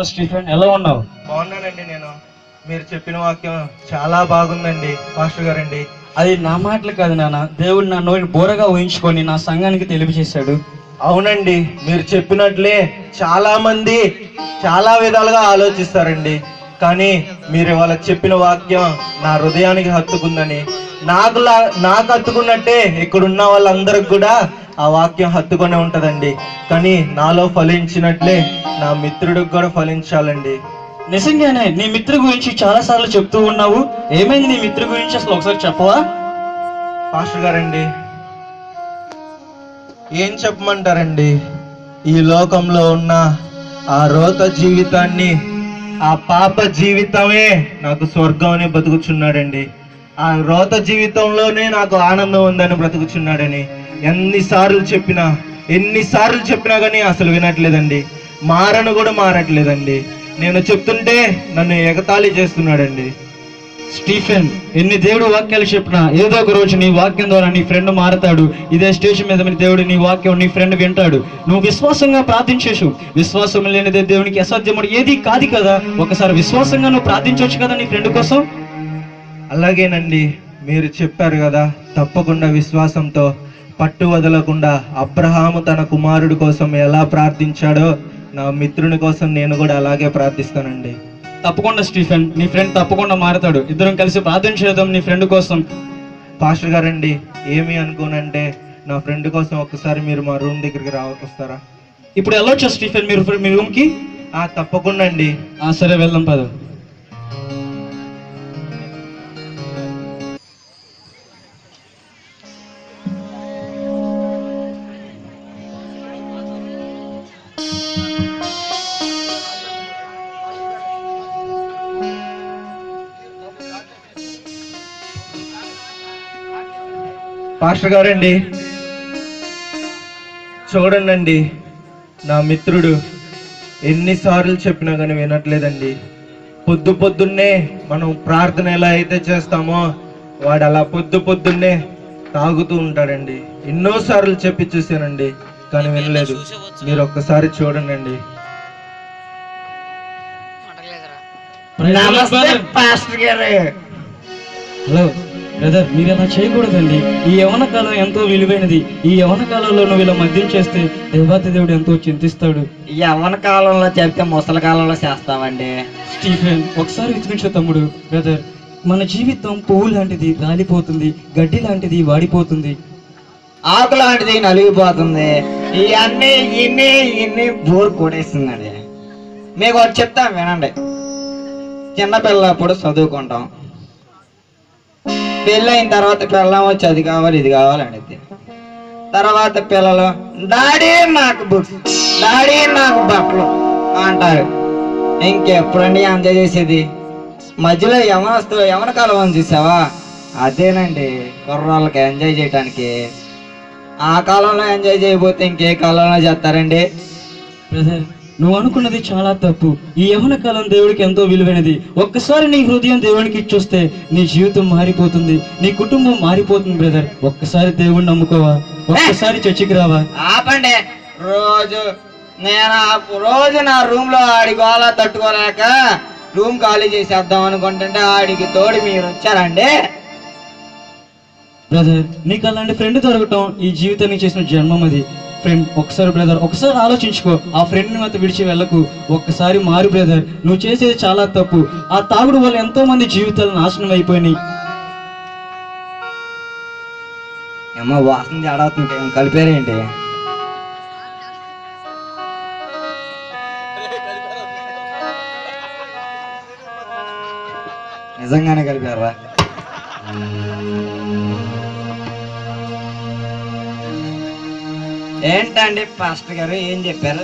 Stephen ఎలా ఉన్నావు? బాగున్నానండి. నేను మీరు చెప్పిన వాక్యం చాలా బాగుందండి మాస్టర్ గారండి. అది నా మాటలు కాదు నాన్న, దేవుడు నా నోటిని బోరగా ఊహించుకొని నా సంఘానికి తెలియజేశాడు. అవునండి, మీరు చెప్పినట్లే చాలా మంది చాలా విధాలుగా ఆలోచిస్తారండి. కానీ మీరు వాళ్ళకి చెప్పిన వాక్యం నా హృదయానికి హత్తుకుందని, నాకు హత్తుకున్నట్టే ఇక్కడున్న వాళ్ళందరికి కూడా ఆ వాక్యం హత్తుకొనే ఉంటదండి. కానీ నాలో ఫలించినట్లే నా మిత్రుడికి కూడా ఫలించాలండి. నిజంగానే నీ మిత్రు గురించి చాలా సార్లు చెప్తూ ఉన్నావు. ఏమైంది నీ మిత్రు గురించి అసలు ఒకసారి చెప్పవా? పాస్టర్ గారండి, ఏం చెప్పమంటారండి? ఈ లోకంలో ఉన్న ఆ రోత జీవితాన్ని, ఆ పాప జీవితమే నాకు స్వర్గం అని బతుకుచున్నాడండి. ఆ రోత జీవితంలోనే నాకు ఆనందం ఉందని బ్రతుకుచున్నాడని ఎన్నిసార్లు చెప్పినా కానీ అసలు వినట్లేదండి. మారను కూడా మారట్లేదండి. నేను చెప్తుంటే నన్ను ఎగతాళి చేస్తున్నాడండి. స్టీఫెన్, ఎన్ని దేవుడు వాక్యాలు చెప్పినా ఏదో ఒక రోజు నీ వాక్యం ద్వారా నీ ఫ్రెండ్ మారతాడు. ఇదే స్టేజ్ మీద దేవుడు నీ వాక్యం నీ ఫ్రెండ్ వింటాడు. నువ్వు విశ్వాసంగా ప్రార్థించేసు. విశ్వాసం లేనిదే దేవునికి అసాధ్యముడు ఏది కాదు కదా. ఒకసారి విశ్వాసంగా నువ్వు ప్రార్థించవచ్చు కదా నీ ఫ్రెండ్ కోసం. అలాగేనండి, మీరు చెప్పారు కదా, తప్పకుండా విశ్వాసంతో పట్టు వదలకుండా అబ్రహాము తన కుమారుడి కోసం ఎలా ప్రార్థించాడో నా మిత్రుని కోసం నేను కూడా అలాగే ప్రార్థిస్తానండి. తప్పకుండా స్టీఫెన్, నీ ఫ్రెండ్ తప్పకుండా మారతాడు. ఇద్దరం కలిసి ప్రార్థన చేద్దాం నీ ఫ్రెండ్ కోసం. పాస్టర్ గారండి, ఏమి అనుకోనంటే నా ఫ్రెండ్ కోసం ఒక్కసారి మీరు మా రూమ్ దగ్గరికి వస్తారా? ఇప్పుడు వెళ్ళొచ్చా స్టీఫెన్ మీరు మీ రూమ్కి? తప్పకుండా అండి. సరే వెళ్దాం పద. పాస్టర్ గారండి, చూడండి, నా మిత్రుడు ఎన్నిసార్లు చెప్పినా కానీ వినట్లేదండి. పొద్దున్నే మనం ప్రార్థన ఎలా అయితే చేస్తామో వాడు అలా పొద్దున్నే తాగుతూ ఉంటాడండి. ఎన్నోసార్లు చెప్పి చూశానండి, కానీ వినలేదు. మీరు ఒక్కసారి చూడండి. హలో బ్రదర్, మీరు ఇలా చేయకూడదండి. ఈ యవన కాలం ఎంతో విలువైనది. ఈ యవన కాలంలో నువ్వు ఇలా మద్యం చేస్తే దేవాతి దేవుడు ఎంతో చింతిస్తాడు. ఈ యవన కాలంలో చెప్తే ముసలి కాలంలో చేస్తామండి. స్టీఫెన్, ఒకసారి వినిపించు తమ్ముడు. బ్రదర్, మన జీవితం పువ్వు లాంటిది, రాలిపోతుంది. గడ్డి లాంటిది, వాడిపోతుంది. ఆకు లాంటిది, నలిగిపోతుంది. ఇవన్నీ ఇన్ని బోర్ కొడేస్తుందండి. మీకు ఒకటి చెప్తాం వినండి. చిన్నపిల్లప్పుడు చదువుకుంటాం. పెళ్ళి అయిన తర్వాత పిల్లం వచ్చి అది కావాలి ఇది కావాలి అనేది. తర్వాత పిల్లలు డాడీ నాకు బుక్స్, డాడీ నాకు బట్టలు అంటారు. ఇంకెప్పుడండి ఎంజాయ్ చేసేది? మధ్యలో యవన కాలం అని చూసావా? అదేనండి కుర్రాళ్ళకి ఎంజాయ్ చేయటానికి. ఆ కాలంలో ఎంజాయ్ చేయకపోతే ఇంకే కాలంలో చేస్తారండి? బ్రదర్, నువ్వు అనుకున్నది చాలా తప్పు. ఈ యవన కాలం దేవుడికి ఎంతో విలువైనది. ఒక్కసారి నీ హృదయం దేవునికి ఇచ్చొస్తే నీ జీవితం మారిపోతుంది, నీ కుటుంబం మారిపోతుంది. బ్రదర్, ఒక్కసారి దేవుడిని నమ్ముకోవా? ఒక్కసారి చర్చికి రావా? ఆపండి. రోజు నా రూమ్ లో ఆడి గోళ తట్టుకోలేక రూమ్ ఖాళీ చేసేద్దాం అనుకుంటుంటే ఆడికి తోడు మీరు వచ్చారండి. బ్రదర్, నీకు అలాంటి ఫ్రెండ్ దొరకటం ఈ జీవితానికి చేసిన జన్మం. అది ఫ్రెండ్. ఒకసారి బ్రదర్, ఒకసారి ఆలోచించుకో. ఆ ఫ్రెండ్ని మాత్రం విడిచి వెళ్ళకు. ఒక్కసారి మారు బ్రదర్. నువ్వు చేసేది చాలా తప్పు. ఆ తాగుడు వల్ల ఎంతో మంది జీవితాలు నాశనం అయిపోయినాయి. ఏమో వాసన తేడావుతుంటే కలిపారేంటి? నిజంగానే కలిపారా? ఏంటండి పాస్టర్ గారు ఏం చెప్పారు?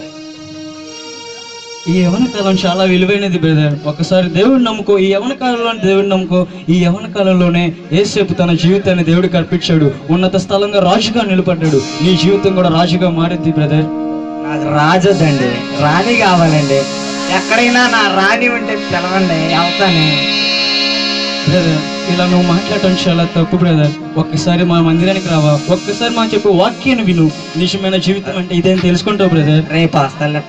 ఈ యవన కాలం చాలా విలువైనది బ్రదర్. ఒకసారి దేవుడిని నమ్ముకో. ఈ యవన కాలంలో దేవుడిని నమ్ముకో. ఈ యవన కాలంలోనే యేసేపు తన జీవితాన్ని దేవుడికి అర్పించాడు. ఉన్నత స్థలంగా రాజుగా నిలబడ్డాడు. నీ జీవితం కూడా రాజుగా మారింది బ్రదర్. నాకు రాజొద్దండి, రాణి కావాలండి. ఎక్కడైనా నా రాణి ఉంటే పిలవండి, అవుతాను. బ్రదర్, ఇలా నువ్వు మాట్లాడటం చాలా తప్పు బ్రదర్. ఒక్కసారి మా మందిరానికి రావా? ఒక్కసారి మా చెప్పు వాక్యాన్ని విను. నిజమైన జీవితం అంటే ఇదేం తెలుసుకుంటావు బ్రదర్. రేపు వస్తాలే.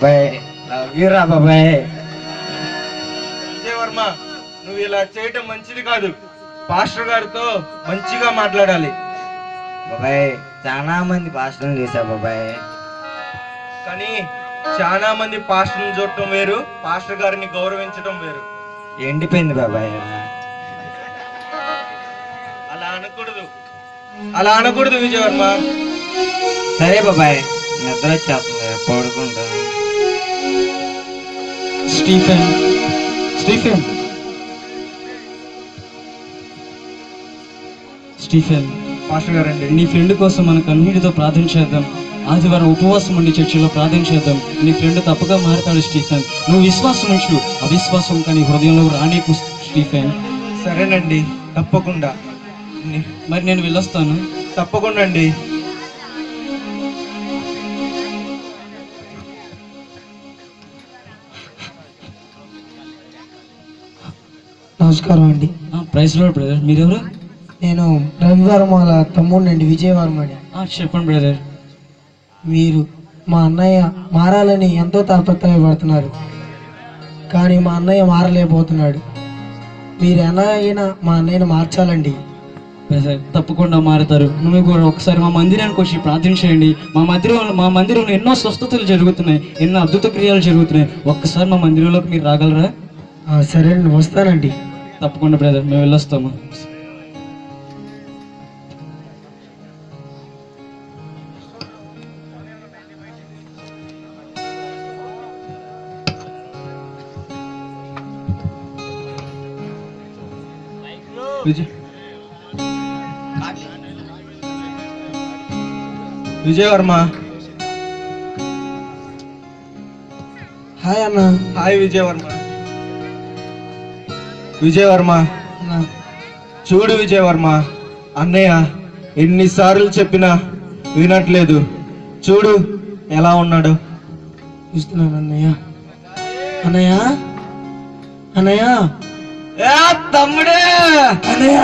బాబాయ్ లవ్ యూ రా బాబాయ్. విజయవర్మ, నువ్వు ఇలా చేయటం మంచిది కాదు. పాస్టర్ గారితో మంచిగా మాట్లాడాలి. బాబాయ్ చాలా మంది పాస్టర్లు చేశా బాబాయ్. కానీ చాలా మంది పాస్టర్ని చూడటం వేరు, పాస్టర్ గారిని గౌరవించడం వేరు. ఎండిపోయింది బాబాయ్. అలా అనకూడదు విజయవర్మ. సరే బాబాయ్, నిద్ర వచ్చేస్తుంది, పడుకుంటా. స్టీఫెన్ స్టీఫెన్ స్టీఫెన్ పాస్టర్ గారండి, నీ ఫ్రెండ్ కోసం మనం కన్నీటితో ప్రార్థన చేద్దాం. ఆదివారం ఉపవాసం ఉండి చర్చిలో ప్రార్థన చేద్దాం. నీ ఫ్రెండ్ తప్పగా మారతాడు స్టీఫెన్. నువ్వు విశ్వాసం ఉంచు, అవిశ్వాసం కానీ హృదయంలో రానీకు స్టీఫెన్. సరేనండి, తప్పకుండా. మరి నేను వెళ్ళొస్తాను. తప్పకుండా అండి. నమస్కారం అండి. Praise Lord brother. మీరెవరు? నేను రవివారం వాళ్ళ తమ్ముడినండి, విజయవారం అండి. చెప్పండి బ్రదర్. మీరు మా అన్నయ్య మారాలని ఎంతో తాపత్రయపడుతున్నారు, కానీ మా అన్నయ్య మారలేకపోతున్నాడు. మీరు ఎలా అయినా మా అన్నయ్యను మార్చాలండి. బ్రదర్ తప్పకుండా మారుతారు. నువ్వు కూడా ఒకసారి మా మందిరానికి వచ్చి ప్రార్థన చేయండి. మా మందిరంలో ఎన్నో స్వస్థతలు జరుగుతున్నాయి, ఎన్నో అద్భుత క్రియలు జరుగుతున్నాయి. ఒక్కసారి మా మందిరంలోకి మీరు రాగలరా? సరే అండి, వస్తానండి. తప్పకుండా బ్రదర్, మేము వెళ్ళొస్తాము. విజయవర్మ. హాయ్ అన్న. హాయ్ విజయవర్మ. విజయవర్మ, అన్న చూడు విజయవర్మ, అన్నయ్య ఎన్నిసార్లు చెప్పినా వినట్లేదు. చూడు ఎలా ఉన్నాడు. చూస్తున్నాను అన్నయ్య. అన్నయ్య అన్నయ్య తమ్ముడు, అన్నయ్య.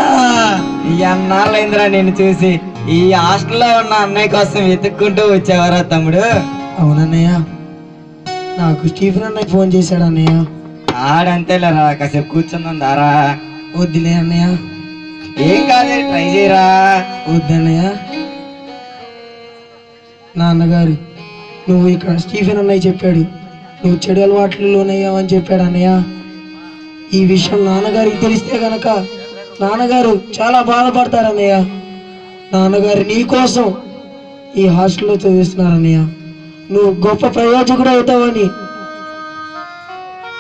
ఎన్నాళ్ళైందిరా నేను చూసి. ఈ హాస్టల్లో ఉన్న అన్నయ్య కోసం వెతుక్కుంటూ వచ్చావరా తమ్ముడు? అవునన్నయ్య, నాకు స్టీఫెన్ అన్నయ్య ఫోన్ చేశాడు అన్నయ్య. ఆడంతేలేరా, కాసేపు కూర్చుందాం దారా. వద్దులే అన్నయ్య. ఏం కాదు, ట్రై చేయరా. వద్దన్నయ్య. నాన్నగారు, నువ్వు ఇక్కడ స్టీఫెన్ అన్నయ్య చెప్పాడు నువ్వు చెడు అలవాట్లలోనయ్యావని చెప్పాడు అన్నయ్య. ఈ విషయం నాన్నగారికి తెలిస్తే గనక నాన్నగారు చాలా బాధపడతారన్నయ్య. నాన్నగారు నీ కోసం ఈ హాస్టల్లో చదివిస్తున్నారన్నయ్య. నువ్వు గొప్ప ప్రయోజకుడు అవుతావని.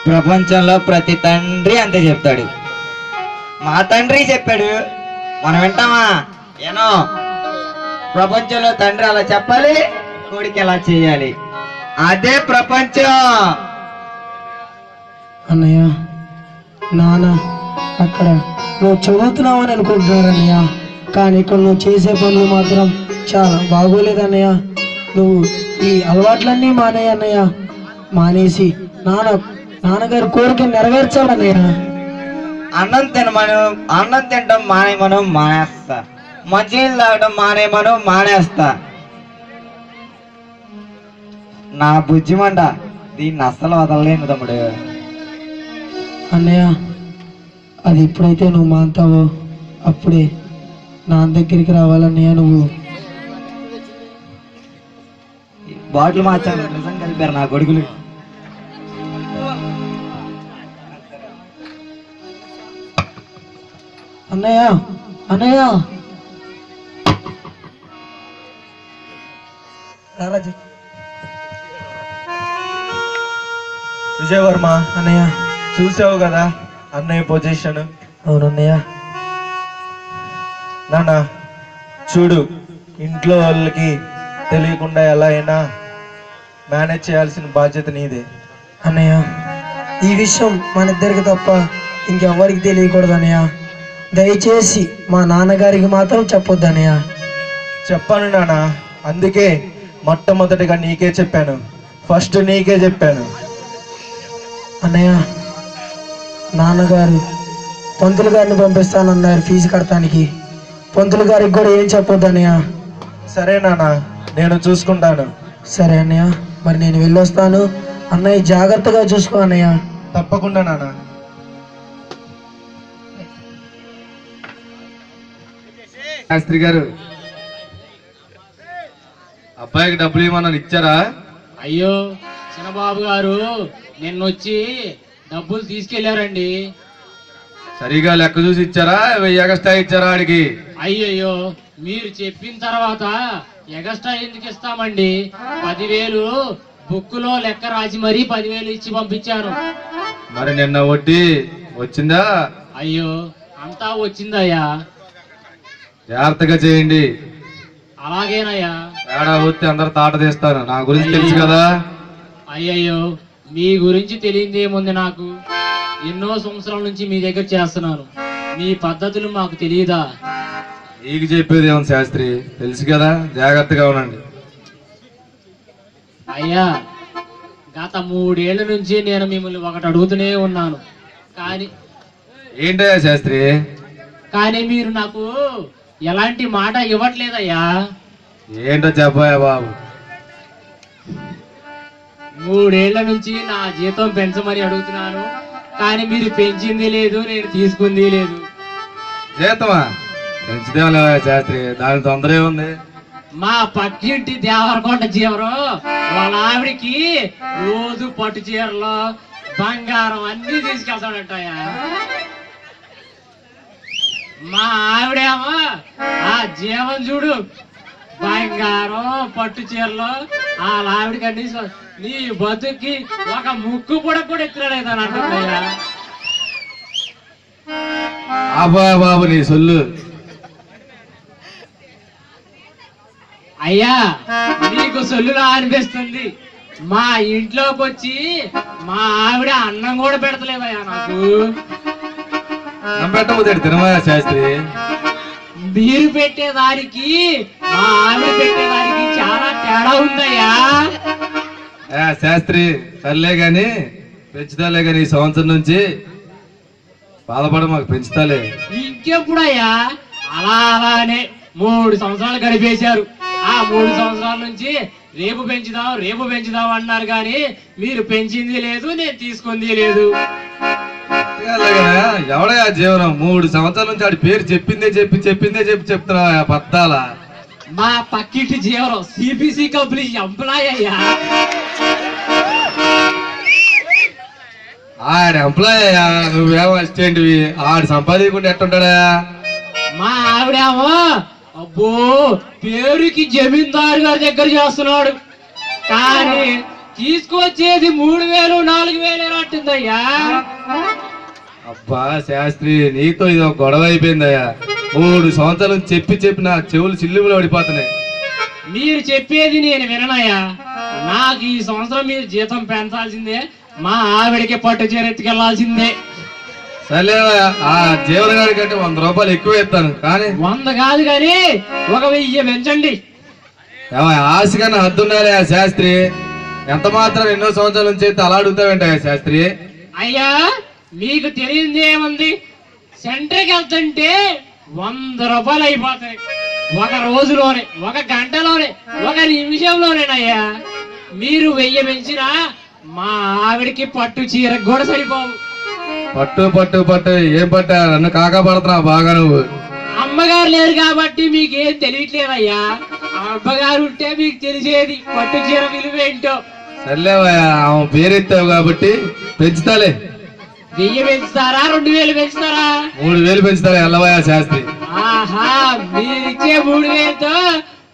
ప్రపంచంలో ప్రతి తండ్రి అంతే చెప్తాడు. మా తండ్రి చెప్పాడు, మనం వింటామా? ఏనో ప్రపంచంలో తండ్రి అలా చెప్పాలి, కొడుకు ఎలా చేయాలి, అదే ప్రపంచం. అన్నయ్య, నాన్న అక్కడ నువ్వు చదువుతున్నావని అనుకుంటున్నారన్నయ్య, కానీ ఇక్కడ నువ్వు చేసే పనులు మాత్రం చాలా బాగోలేదన్నయ్య. నువ్వు ఈ అలవాట్లన్నీ మానేయ అన్నయ్య. మానేసి నాన్నగారి కోరిక నెరవేర్చాలన్నయ్య. అన్నం తినటం మానేమను మానేస్తా, మంచినీళ్ళు తాగడం మానేమను మానేస్తా. నా బుజ్జిమంట దీన్ని అస్సలు వదలలేను తమ్ముడు. అన్నయ్య, అది ఎప్పుడైతే నువ్వు మాంతావో అప్పుడే నాన్న దగ్గరికి రావాలన్నయ్య. నువ్వు బాటిల్ మార్చాలి, నిజం కలిపారు నా కొడుకులు. అన్నయ్య అన్నయ్య రారాజీ. విజయవర్మ, అన్నయ్య చూసావు కదా అన్నయ్య పొజిషన్. అవునన్నయ్య. నాన్న చూడు, ఇంట్లో వాళ్ళకి తెలియకుండా ఎలా అయినా మేనేజ్ చేయాల్సిన బాధ్యత నీదే. అన్నయ్య, ఈ విషయం మన ఇద్దరికి తప్ప ఇంకెవ్వరికి తెలియకూడదు అన్నయ్య. దయచేసి మా నాన్నగారికి మాత్రం చెప్పొద్దు అన్నయ్య. చెప్పాను నాన్న, అందుకే మొట్టమొదటిగా నీకే చెప్పాను, ఫస్ట్ నీకే చెప్పాను. అన్నయ్య, నాన్నగారు పంతులు గారిని పంపిస్తానన్నారు ఫీజు కడతానికి. పంతులు గారికి కూడా ఏం చెప్పొద్దు అన్నయ్య. సరే నాన్న, నేను చూసుకుంటాను. సరే అన్నయ్య, మరి నేను వెళ్ళొస్తాను. అన్నయ్య జాగ్రత్తగా చూసుకో అన్నయ్య. తప్పకుండా నాన్న. శాస్త్రి గారు, అబ్బాయికి డబ్బులు ఇవ్వమన్నాను, ఇచ్చారా? అయ్యో చిన్నబాబు గారు నిన్నొచ్చి డబ్బులు తీసుకెళ్లారండి. సరిగా లెక్క చూసి ఇచ్చారా? 1000 ఎగస్ట్రా ఇచ్చారా ఆడికి? అయ్యయ్యో మీరు చెప్పిన తర్వాత ఎగస్ట్రా ఎందుకు ఇస్తామండి? 10,000 బుక్కులో లెక్క రాసి మరీ 10,000 ఇచ్చి పంపించాను. మరి నిన్న వడ్డీ వచ్చిందా? అయ్యో అంతా వచ్చిందయ్యా. జాగ్రత్తగా చేయండి. అలాగేనయ్యా. తేడా వస్తే అందరు తాట తీస్తాను. నా గురించి తెలుసు కదా. అయ్యయ్యో మీ గురించి తెలియదేముంది నాకు. ఎన్నో సంవత్సరాల నుంచి మీ దగ్గర చేస్తున్నాను. మీ పద్ధతులు మాకు తెలియదా? నీకు చెప్పేది ఏమన్నా శాస్త్రి, తెలుసు కదా, జాగ్రత్తగా ఉండండి. అయ్యా గత 3 ఏళ్ల నుంచి నేను మిమ్మల్ని ఒకటి అడుగుతూనే ఉన్నాను, ఏంటయ్యా శాస్త్రి? కానీ మీరు నాకు ఎలాంటి మాట ఇవ్వట్లేదయ్యా. ఏంటో చెప్పాయా బాబు? 3 ఏళ్ల నుంచి నా జీతం పెంచమని అడుగుతున్నాను, కానీ మీరు పెంచింది లేదు, నేను తీసుకుంది లేదు. జీతమా? పెంచుదేమలే శాస్త్రి, దాని తొందర ఏముంది? మా పక్కింటి దేవరకొండ జీవరు వాళ్ళ ఆవిడికి రోజు పట్టు చీరలు బంగారం అన్ని తీసుకెళ్తాడంటయ్యా. మా ఆవిడేమో ఆ జీవం చూడు, బంగారం పట్టు చీరలు వాళ్ళ ఆవిడికి అన్ని నీ బతుకి ఒక ముక్కు కూడా ఎత్తులేదని అంటుందయ్యా. ఆబా బాబు నీ సొల్లు. అయ్యా నీకు సొల్లులా అనిపిస్తుంది. మా ఇంట్లోకి వచ్చి మా ఆవిడ అన్నం కూడా పెడతలేదయ్యా నాకు. పెట్టబోతే తినమయ్యా శాస్త్రి. మీరు పెట్టేదానికి మా ఆవిడ పెట్టేదానికి చాలా తేడా ఉందయ్యా. శాస్త్రి సర్లే గాని, పెంచుతాలే గాని ఈ సంవత్సరం నుంచి బాధపడ, మాకు పెంచుతాలే. ఇంకెప్పుడయ్యా? అలానే 3 సంవత్సరాలు గడిపేశారు. ఆ 3 సంవత్సరాల నుంచి రేపు పెంచుదాం అన్నారు, కానీ మీరు పెంచింది లేదు, నేను తీసుకుంది లేదు. ఎవడయా జీవనం? 3 సంవత్సరాల నుంచి ఆడి పేరు చెప్పిందే చెప్పి చెప్తున్నావా పత్తాల? మా పక్కింటి జీవనం సిపిసి కంపెనీ ఎంప్లాయ్ అయ్యా. ఆడ ఎంప్లాయ్ అయ్యా, నువ్వేమో అసిస్టెంట్వి. ఆడు సంపాదించుకుంటే ఎట్టుంటాడా? మా ఆవిడేమో అబ్బో పేరుకి జమీందారు గారి దగ్గర చేస్తున్నాడు, కానీ తీసుకొచ్చేది 3,000 4,000 అంటుందయ్యా. అబ్బా శాస్త్రి, నీతో ఇది ఒక గొడవ అయిపోయిందయ్యా. 3 సంవత్సరాల నుంచి చెప్పి నా చెవులు చిల్లుములు పడిపోతున్నాయి. మీరు చెప్పేది నేను విననయ్యా. నాకు ఈ సంవత్సరం మీరు జీతం పెంచాల్సిందే, మా ఆవిడకి పట్టు చీర ఎత్తుకెళ్లాల్సిందే. సరే ఆ జీవన గారి కంటే 100 రూపాయలు ఎక్కువ ఇస్తాను, కానీ 100 కాదు కానీ 1,000 పెంచండి. ఆశ కన్నా హద్దుండాలి ఆ శాస్త్రి. ఎంత మాత్రం ఎన్నో సంవత్సరాల నుంచి అయితే అలా అడుగుతావేంటా శాస్త్రి? అయ్యా మీకు తెలియదు ఏముంది, సెంటర్కి వెళ్తుంటే 100 రూపాయలు అయిపోతాయి. ఒక రోజులోనే, ఒక గంటలోనే, ఒక నిమిషంలోనేనయ్యా. మీరు 1000 పెంచినా మా ఆవిడికి పట్టు చీరకు కూడా సరిపోవు. పట్టు ఏం పట్టా? నన్ను కాకా పడుతున్నావు బాగా నువ్వు. అమ్మగారు లేరు కాబట్టి మీకేం తెలియట్లేదయ్యా. అమ్మగారు ఉంటే మీకు తెలిసేది పట్టు చీర విలువ ఏంటో. సర్లేవయ్యా, ఆమె పేరెత్తావు కాబట్టి పెంచుతాలే. 1000 పెంచుతారా, 2000 పెంచుతారా? 3000 పెంచుతాలే ఎల్లవయ్యా శాస్త్రి. ఆహా మీరిచ్చే 3000తో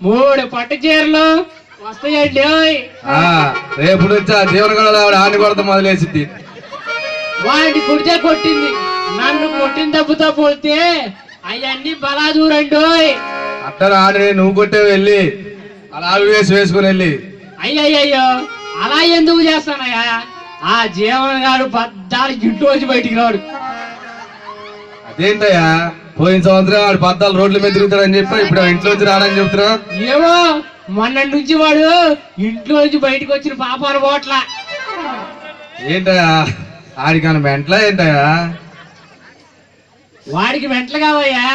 3 పట్టు చీరలు వస్తాయండి. రేపు నుంచి ఆ జీవన గొడవ ఆవిడ ఆడిని కొడతా మొదలేసింది. వాడిని కుడితే కొట్టింది, నన్ను కొట్టిన దెబ్బతో పోతే అవన్నీ బలా దూరండి. అట్ట ఆడిని నువ్వు కొట్టే వెళ్ళి అలా వేసుకుని వెళ్ళి. అయ్యయ్యో అలా ఎందుకు చేస్తానయ్యా? ఆ జీవన్ గారు పద్దాలు ఇంట్లో వచ్చి బయటికి రాడు. అదేంటయ్యా, పోయిన సంవత్సరం వాడు 14 రోడ్ల మీద తిరుగుతాడని చెప్పి ఇప్పుడు ఇంట్లో వచ్చి రాడని చెప్తున్నా. ఏమో మొన్నటి నుంచి వాడు ఇంట్లో నుంచి బయటకు వచ్చిన పాపాలు పోట్ల. ఏంటయ్యా ఆడికన్నా మెంట్లా ఏంటయ్యా? వాడికి మెంటలు కావయ్యా,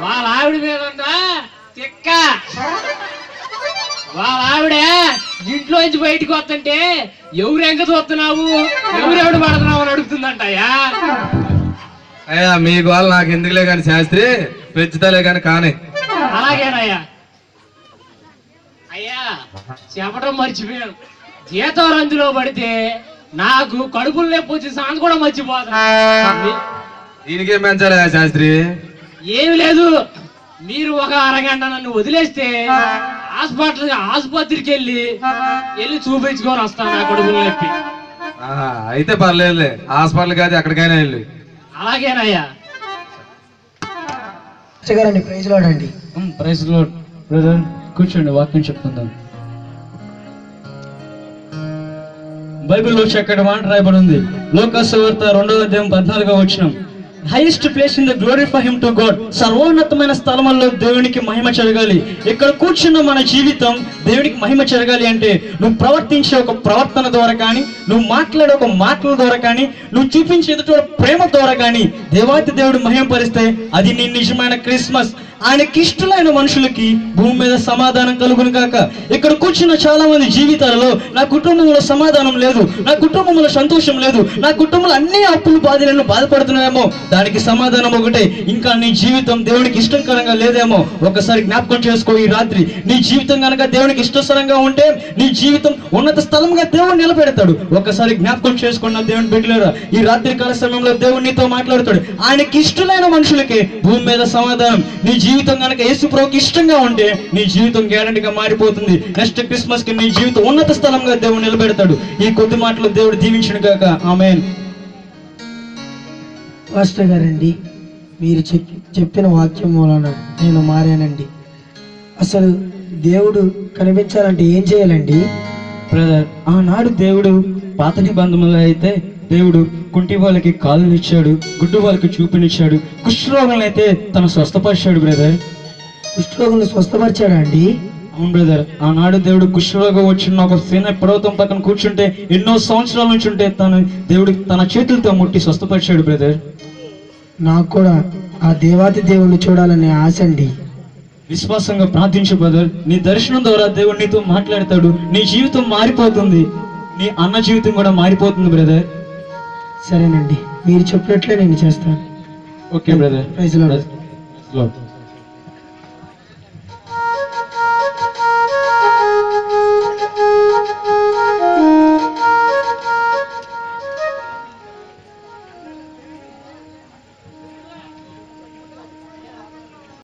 వాళ్ళ ఆవిడ మీద ఉందా తిక్క. వాళ్ళ ఆవిడ ఇంట్లో నుంచి బయటకు వస్తుంటే ఎవరు ఎంక చూస్తున్నావు ఎవరెవడు పడుతున్నావు అని అడుగుతుందంటయ్యా. అయ్యా మీ గోళ నాకు ఎందుకులే కానీ శాస్త్రి, పెంచుతాలే కానీ కానీ. అలాగేనయ్యా. అయ్యా చెప్పడం మర్చిపోయాను, జీతం రంజులో పడితే నాకు కడుపులు నొప్పి వచ్చి సాంగ్ కూడా మర్చిపోతాను. దీనికేం పెంచాలి శాస్త్రి? ఏమి లేదు, మీరు ఒక అరగంట నన్ను వదిలేస్తే ఆసుపత్రికి వెళ్ళి చూపించుకొని వస్తాను నా కడుపులు నొప్పి. అయితే పర్లేదులే, హాస్పిటల్ కాదు ఎక్కడికైనా వెళ్ళి. అలాగేనయ్యా. గారండి ప్రైజ్ లాడండి. ప్రైజ్ లార్డ్ బ్రదర్, కూర్చోండి, వాక్యం చెప్పుకుందాం. బైబిల్లో చక్కటి మాట రాయబడి ఉంది. లోకాసువార్త 2వ అధ్యాయం 14వ వచనం. Highest place in the glory for him to God. సర్వోన్నతమైన స్థలముల్లో దేవునికి మహిమ జరగాలి. ఇక్కడ కూర్చున్న మన జీవితం దేవునికి మహిమ జరగాలి అంటే నువ్వు ప్రవర్తించే ఒక ప్రవర్తన ద్వారా కానీ, నువ్వు మాట్లాడే ఒక మాటల ద్వారా కానీ, నువ్వు చూపించే ఎదుటి ప్రేమ ద్వారా కానీ దేవాతి దేవుడు మహిమ పరిస్తే అది నీ నిజమైన క్రిస్మస్. ఆయనకి ఇష్టమైన మనుషులకి భూమి మీద సమాధానం కలుగును కాక. ఇక్కడ కూర్చున్న చాలా మంది జీవితాలలో నా కుటుంబంలో సమాధానం లేదు, నా కుటుంబంలో సంతోషం లేదు, నా కుటుంబంలో అన్ని అప్పులు బాధలను బాధపడుతున్నాయేమో, దానికి సమాధానం ఒకటే, ఇంకా నీ జీవితం దేవునికి ఇష్టకరంగా లేదేమో. ఒకసారి జ్ఞాపకం చేసుకో. ఈ రాత్రి నీ జీవితం కనుక దేవునికి ఇష్టకరంగా ఉంటే నీ జీవితం ఉన్నత స్థలంగా దేవుడు నిలబెడతాడు. ఒకసారి జ్ఞాపకం చేసుకున్న దేవుని బిడ్డలారా, ఈ రాత్రి కాల సమయంలో దేవుడు నీతో మాట్లాడుతాడు. ఆయనకి ఇష్టమైన మనుషులకే భూమి మీద సమాధానం. నీ జీవితం కనుక యేసు ప్రభువుకి ఇష్టంగా ఉంటే నీ జీవితం గ్యారంటీగా మారిపోతుంది. నెక్స్ట్ క్రిస్మస్ కి నీ జీవితం ఉన్నత స్థలంగా దేవుడు నిలబెడతాడు. ఈ కొద్ది మాటలు దేవుడు దీవించును గాక. ఆమేన్. పాస్టర్ గారండి, మీరు చెప్పిన వాక్యం మూలన నేను మారానండి. అసలు దేవుడు కనిపించాలంటే ఏం చేయాలండి? బ్రదర్, ఆనాడు దేవుడు పాత నిబంధనలో అయితే దేవుడు కుంటి వాళ్ళకి కాళ్ళని ఇచ్చాడు, గుడ్డు వాళ్ళకి చూపునిచ్చాడు, కుష్ఠరోగులను అయితే తను స్వస్థపరిచాడు. బ్రదర్, కుష్ఠరోగులను స్వస్థపరిచాడా అండి? అవును బ్రదర్. ఆనాడు దేవుడు కుష్ఠరోగం వచ్చిన ఒక సీన పర్వతం పక్కన కూర్చుంటే ఎన్నో సంవత్సరాల నుంచి ఉంటే దేవుడు తన చేతులతో ముట్టి స్వస్థపరిచాడు. బ్రదర్, నాకు కూడా ఆ దేవాతి దేవుణ్ణి చూడాలనే ఆశ అండి. విశ్వాసంగా ప్రార్థించు బ్రదర్. నీ దర్శనం ద్వారా దేవుడు నీతో మాట్లాడతాడు. నీ జీవితం మారిపోతుంది, నీ అన్న జీవితం కూడా మారిపోతుంది. బ్రదర్, సరేనండి, మీరు చెప్పినట్లే నేను చేస్తాను. Okay brother. Praise lord.